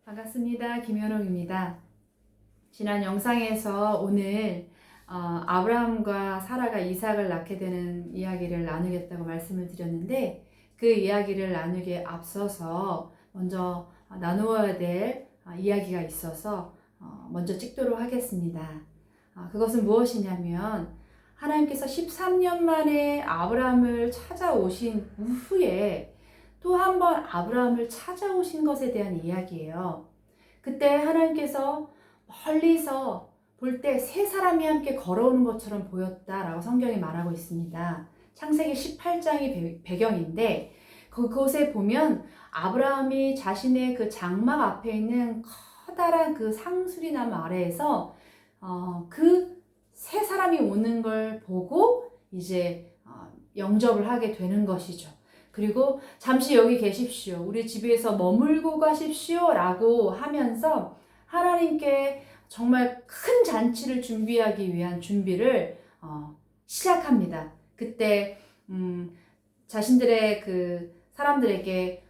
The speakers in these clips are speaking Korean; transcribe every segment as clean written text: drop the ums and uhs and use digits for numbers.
반갑습니다. 김현옥입니다. 지난 영상에서 오늘 아브라함과 사라가 이삭을 낳게 되는 이야기를 나누겠다고 말씀을 드렸는데, 그 이야기를 나누기에 앞서서 먼저 나누어야 될 이야기가 있어서 먼저 찍도록 하겠습니다. 그것은 무엇이냐면, 하나님께서 13년 만에 아브라함을 찾아오신 이후에 또 한 번 아브라함을 찾아오신 것에 대한 이야기예요. 그때 하나님께서 멀리서 볼 때 세 사람이 함께 걸어오는 것처럼 보였다라고 성경이 말하고 있습니다. 창세기 18장이 배경인데, 그곳에 보면 아브라함이 자신의 그 장막 앞에 있는 커다란 그 상수리나무 아래에서 그 세 사람이 오는 걸 보고 이제 영접을 하게 되는 것이죠. 그리고 잠시 여기 계십시오, 우리 집에서 머물고 가십시오 라고 하면서 하나님께 정말 큰 잔치를 준비하기 위한 준비를 시작합니다. 그때 자신들의 그 사람들에게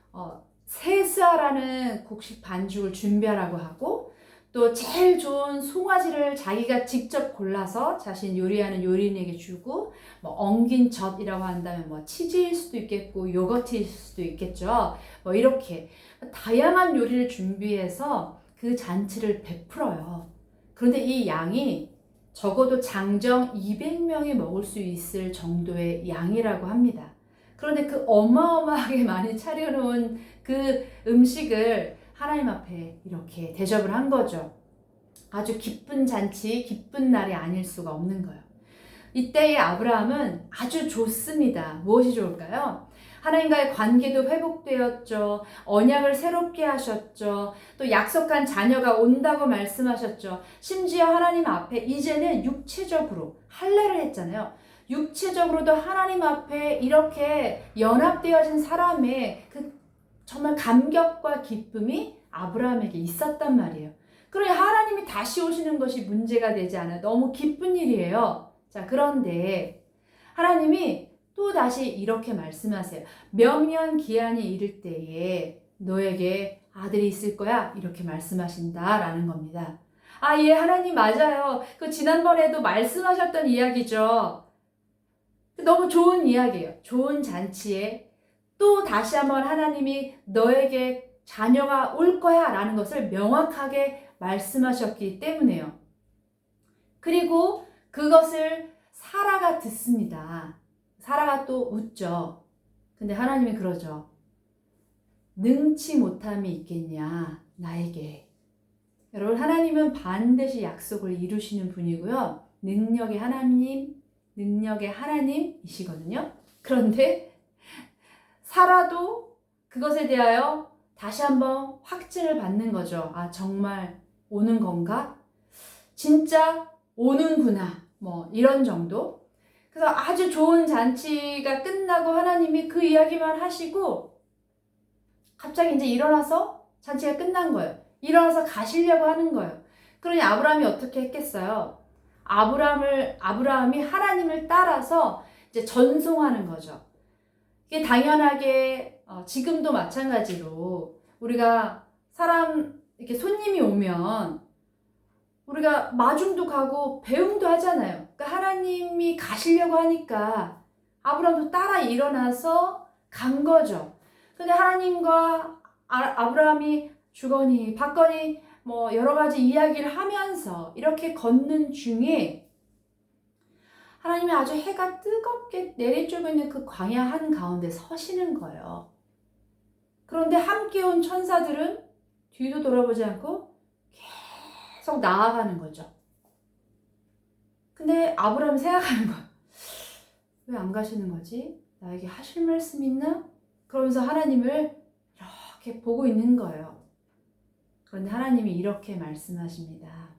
세스아라는 곡식 반죽을 준비하라고 하고, 또 제일 좋은 송아지를 자기가 직접 골라서 자신 요리하는 요리인에게 주고, 뭐 엉긴 젖이라고 한다면 뭐 치즈일 수도 있겠고 요거트일 수도 있겠죠. 뭐 이렇게 다양한 요리를 준비해서 그 잔치를 베풀어요. 그런데 이 양이 적어도 장정 200명이 먹을 수 있을 정도의 양이라고 합니다. 그런데 그 어마어마하게 많이 차려놓은 그 음식을 하나님 앞에 이렇게 대접을 한 거죠. 아주 기쁜 잔치, 기쁜 날이 아닐 수가 없는 거예요. 이때의 아브라함은 아주 좋습니다. 무엇이 좋을까요? 하나님과의 관계도 회복되었죠. 언약을 새롭게 하셨죠. 또 약속한 자녀가 온다고 말씀하셨죠. 심지어 하나님 앞에 이제는 육체적으로 할례를 했잖아요. 육체적으로도 하나님 앞에 이렇게 연합되어진 사람의 그 정말 감격과 기쁨이 아브라함에게 있었단 말이에요. 그러니 하나님이 다시 오시는 것이 문제가 되지 않아요. 너무 기쁜 일이에요. 자, 그런데 하나님이 또 다시 이렇게 말씀하세요. 명년 기한이 이를 때에 너에게 아들이 있을 거야, 이렇게 말씀하신다라는 겁니다. 예, 하나님 맞아요. 그 지난번에도 말씀하셨던 이야기죠. 너무 좋은 이야기예요. 좋은 잔치에 또 다시 한번 하나님이 너에게 자녀가 올 거야 라는 것을 명확하게 말씀하셨기 때문에요. 그리고 그것을 사라가 듣습니다. 사라가 또 웃죠. 근데 하나님이 그러죠. 능치 못함이 있겠냐 나에게. 여러분, 하나님은 반드시 약속을 이루시는 분이고요. 능력의 하나님이시거든요. 그런데 사라도 그것에 대하여 다시 한번 확증을 받는 거죠. 정말 오는 건가? 진짜 오는구나. 뭐 이런 정도. 그래서 아주 좋은 잔치가 끝나고 하나님이 그 이야기만 하시고 갑자기 이제 일어나서 잔치가 끝난 거예요. 일어나서 가시려고 하는 거예요. 그러니 아브라함이 어떻게 했겠어요? 아브라함이 하나님을 따라서 이제 전송하는 거죠. 이게 당연하게 지금도 마찬가지로 우리가 사람 이렇게 손님이 오면 우리가 마중도 가고 배웅도 하잖아요. 그러니까 하나님이 가시려고 하니까 아브라함도 따라 일어나서 간 거죠. 근데 하나님과 아브라함이 주거니 받거니 뭐 여러 가지 이야기를 하면서 이렇게 걷는 중에 하나님이 아주 해가 뜨겁게 내리쬐고 있는 그 광야 한가운데 서시는 거예요. 그런데 함께 온 천사들은 뒤도 돌아보지 않고 계속 나아가는 거죠. 근데 아브라함이 생각하는 거야. 왜 안 가시는 거지? 나에게 하실 말씀 있나? 그러면서 하나님을 이렇게 보고 있는 거예요. 그런데 하나님이 이렇게 말씀하십니다.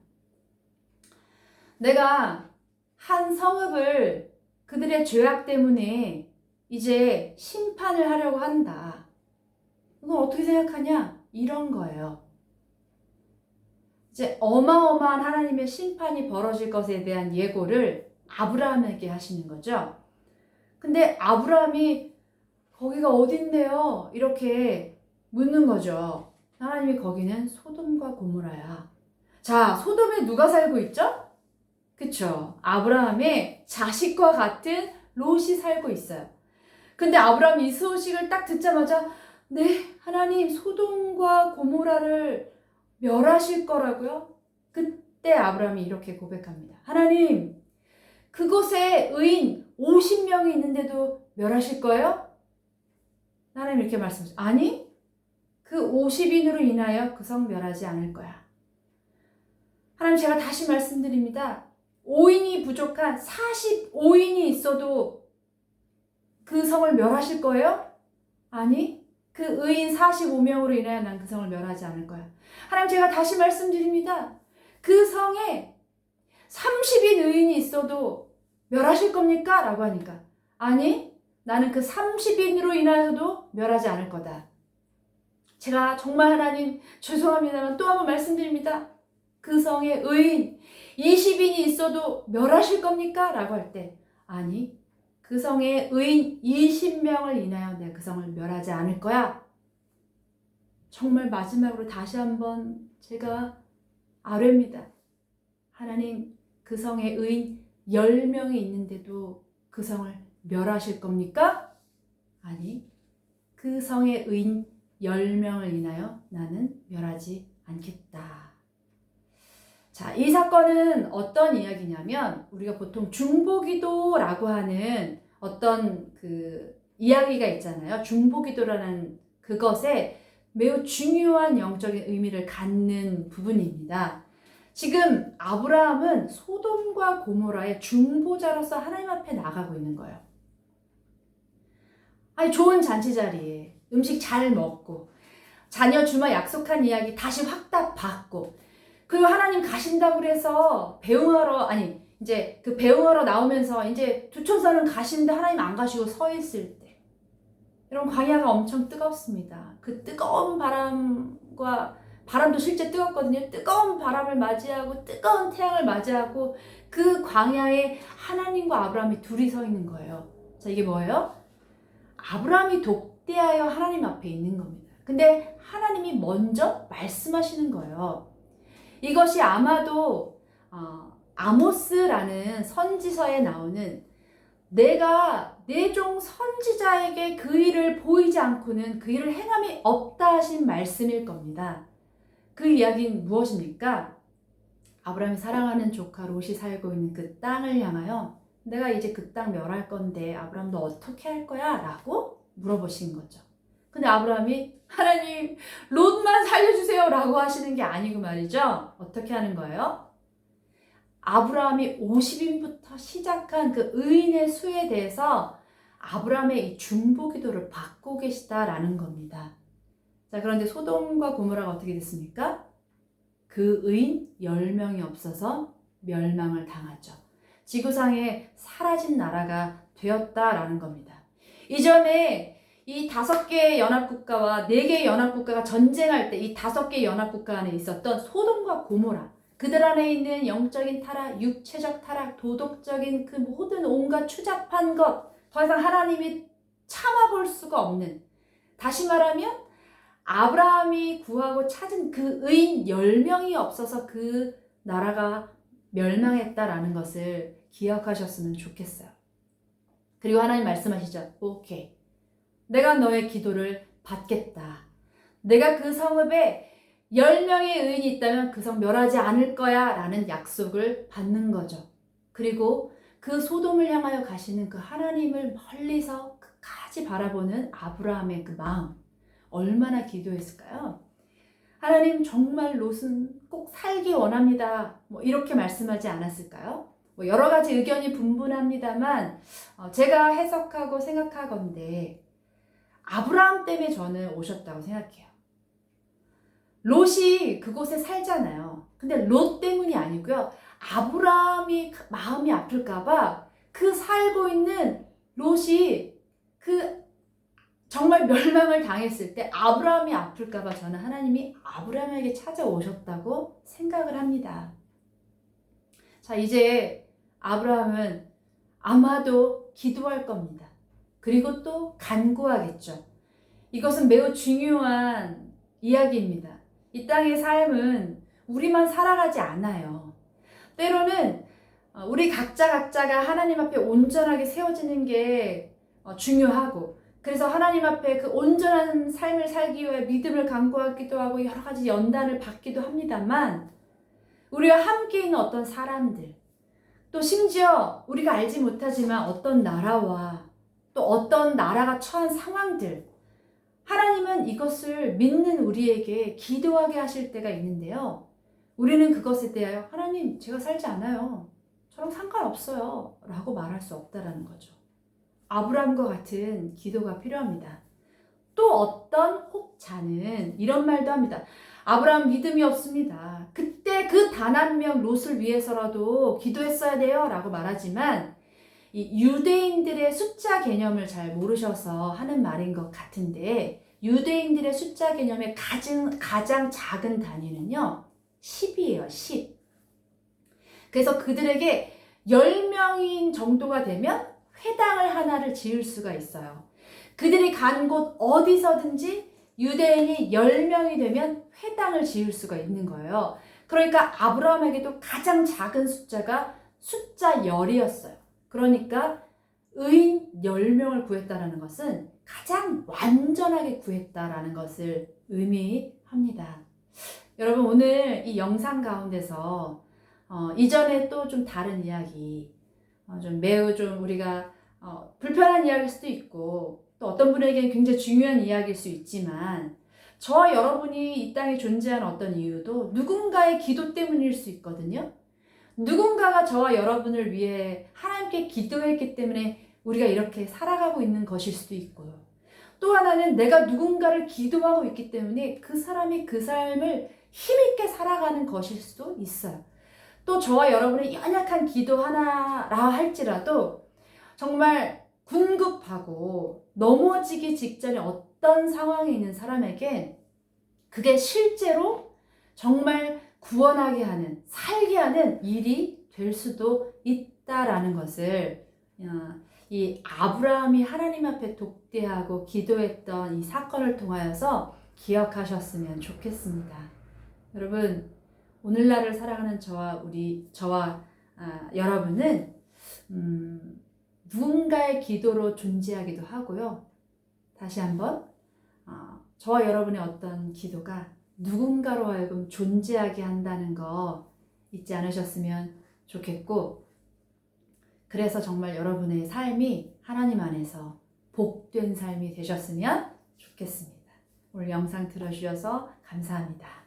내가 한 성읍을 그들의 죄악 때문에 이제 심판을 하려고 한다. 이건 어떻게 생각하냐? 이런 거예요. 이제 어마어마한 하나님의 심판이 벌어질 것에 대한 예고를 아브라함에게 하시는 거죠. 근데 아브라함이 거기가 어딘데요? 이렇게 묻는 거죠. 하나님이 거기는 소돔과 고모라야. 자, 소돔에 누가 살고 있죠? 그쵸? 아브라함의 자식과 같은 롯이 살고 있어요. 근데 아브라함이 이 소식을 딱 듣자마자 네, 하나님 소돔과 고모라를 멸하실 거라고요? 그때 아브라함이 이렇게 고백합니다. 하나님, 그곳에 의인 50명이 있는데도 멸하실 거예요? 하나님 이렇게 말씀하셨어요. 아니, 그 50인으로 인하여 그 성 멸하지 않을 거야. 하나님, 제가 다시 말씀드립니다. 5인이 부족한 45인이 있어도 그 성을 멸하실 거예요? 아니, 그 의인 45명으로 인하여 난 그 성을 멸하지 않을 거야. 하나님, 제가 다시 말씀드립니다. 그 성에 30인 의인이 있어도 멸하실 겁니까? 라고 하니까 아니, 나는 그 30인으로 인하여도 멸하지 않을 거다. 제가 정말 하나님 죄송합니다만 또 한 번 말씀드립니다. 그 성에 의인 20인이 있어도 멸하실 겁니까? 라고 할 때 아니, 그 성에 의인 20명을 인하여 내가 그 성을 멸하지 않을 거야. 정말 마지막으로 다시 한번 제가 아뢰입니다. 하나님, 그 성에 의인 10명이 있는데도 그 성을 멸하실 겁니까? 아니, 그 성에 의인 10명을 인하여 나는 멸하지 않겠다. 자, 이 사건은 어떤 이야기냐면 우리가 보통 중보기도라고 하는 어떤 그 이야기가 있잖아요. 중보기도라는 그것에 매우 중요한 영적인 의미를 갖는 부분입니다. 지금 아브라함은 소돔과 고모라의 중보자로서 하나님 앞에 나가고 있는 거예요. 아니, 좋은 잔치 자리에 음식 잘 먹고 자녀 주마 약속한 이야기 다시 확답 받고 그리고 하나님 가신다고 그래서 이제 그 배웅하러 나오면서 이제 두촌산은 가시는데 하나님 안 가시고 서 있을 때 여러분, 광야가 엄청 뜨겁습니다. 그 뜨거운 바람도 실제 뜨겁거든요. 뜨거운 바람을 맞이하고 뜨거운 태양을 맞이하고 그 광야에 하나님과 아브라함이 둘이 서 있는 거예요. 자, 이게 뭐예요? 아브라함이 독대하여 하나님 앞에 있는 겁니다. 근데 하나님이 먼저 말씀하시는 거예요. 이것이 아마도 아모스라는 선지서에 나오는 내가 내 종 선지자에게 그 일을 보이지 않고는 그 일을 행함이 없다 하신 말씀일 겁니다. 그 이야기는 무엇입니까? 아브라함이 사랑하는 조카 롯이 살고 있는 그 땅을 향하여 내가 이제 그 땅 멸할 건데 아브라함 너 어떻게 할 거야? 라고 물어보신 거죠. 근데 아브라함이 하나님 롯만 살려주세요 라고 하시는 게 아니고 말이죠. 어떻게 하는 거예요? 아브라함이 50인부터 시작한 그 의인의 수에 대해서 아브라함의 이 중보기도를 받고 계시다라는 겁니다. 자, 그런데 소돔과 고모라가 어떻게 됐습니까? 그 의인 10명이 없어서 멸망을 당하죠. 지구상에 사라진 나라가 되었다라는 겁니다. 이전에 이 5개의 연합국가와 4개의 연합국가가 전쟁할 때 이 5개의 연합국가 안에 있었던 소돔과 고모라, 그들 안에 있는 영적인 타락, 육체적 타락, 도덕적인 그 모든 온갖 추잡한 것, 더 이상 하나님이 참아볼 수가 없는, 다시 말하면 아브라함이 구하고 찾은 그 의인 10명이 없어서 그 나라가 멸망했다라는 것을 기억하셨으면 좋겠어요. 그리고 하나님 말씀하시죠. 오케이. 내가 너의 기도를 받겠다. 내가 그 성읍에 10명의 의인이 있다면 그 성 멸하지 않을 거야 라는 약속을 받는 거죠. 그리고 그 소돔을 향하여 가시는 그 하나님을 멀리서 끝까지 바라보는 아브라함의 그 마음, 얼마나 기도했을까요? 하나님, 정말 롯은 꼭 살기 원합니다. 이렇게 말씀하지 않았을까요? 여러 가지 의견이 분분합니다만 제가 해석하고 생각하건대 아브라함 때문에 저는 오셨다고 생각해요. 롯이 그곳에 살잖아요. 근데 롯 때문이 아니고요. 아브라함이 마음이 아플까봐 그 살고 있는 롯이 그 정말 멸망을 당했을 때 아브라함이 아플까봐 저는 하나님이 아브라함에게 찾아오셨다고 생각을 합니다. 자, 이제 아브라함은 아마도 기도할 겁니다. 그리고 또 간구하겠죠. 이것은 매우 중요한 이야기입니다. 이 땅의 삶은 우리만 살아가지 않아요. 때로는 우리 각자가 하나님 앞에 온전하게 세워지는 게 중요하고, 그래서 하나님 앞에 그 온전한 삶을 살기 위해 믿음을 강구하기도 하고 여러 가지 연단을 받기도 합니다만, 우리와 함께 있는 어떤 사람들, 또 심지어 우리가 알지 못하지만 어떤 나라와 또 어떤 나라가 처한 상황들, 하나님은 이것을 믿는 우리에게 기도하게 하실 때가 있는데요. 우리는 그것에 대하여 하나님, 제가 살지 않아요, 저랑 상관없어요 라고 말할 수 없다라는 거죠. 아브라함과 같은 기도가 필요합니다. 또 어떤 혹자는 이런 말도 합니다. 아브라함 믿음이 없습니다. 그때 그 단 한 명 롯을 위해서라도 기도했어야 돼요 라고 말하지만, 이 유대인들의 숫자 개념을 잘 모르셔서 하는 말인 것 같은데, 유대인들의 숫자 개념의 가장 작은 단위는요 10이에요. 10. 그래서 그들에게 10명인 정도가 되면 회당을 하나를 지을 수가 있어요. 그들이 간 곳 어디서든지 유대인이 10명이 되면 회당을 지을 수가 있는 거예요. 그러니까 아브라함에게도 가장 작은 숫자가 숫자 10이었어요. 그러니까 의인 10명을 구했다는 것은 가장 완전하게 구했다라는 것을 의미합니다. 여러분, 오늘 이 영상 가운데서 이전에 또 좀 다른 이야기, 좀 매우 좀 우리가 불편한 이야기일 수도 있고, 또 어떤 분에게는 굉장히 중요한 이야기일 수 있지만, 저와 여러분이 이 땅에 존재하는 어떤 이유도 누군가의 기도 때문일 수 있거든요. 누군가가 저와 여러분을 위해 하나님께 기도했기 때문에 우리가 이렇게 살아가고 있는 것일 수도 있고요. 또 하나는 내가 누군가를 기도하고 있기 때문에 그 사람이 그 삶을 힘있게 살아가는 것일 수도 있어요. 또 저와 여러분의 연약한 기도 하나라 할지라도 정말 궁급하고 넘어지기 직전에 어떤 상황에 있는 사람에게 그게 실제로 정말 구원하게 하는, 살게 하는 일이 될 수도 있다라는 것을 이 아브라함이 하나님 앞에 독대하고 기도했던 이 사건을 통하여서 기억하셨으면 좋겠습니다. 여러분, 오늘날을 살아가는 저와 여러분은 누군가의 기도로 존재하기도 하고요. 다시 한번 저와 여러분의 어떤 기도가 누군가로 하여금 존재하게 한다는 거 잊지 않으셨으면 좋겠고, 그래서 정말 여러분의 삶이 하나님 안에서 복된 삶이 되셨으면 좋겠습니다. 오늘 영상 들어주셔서 감사합니다.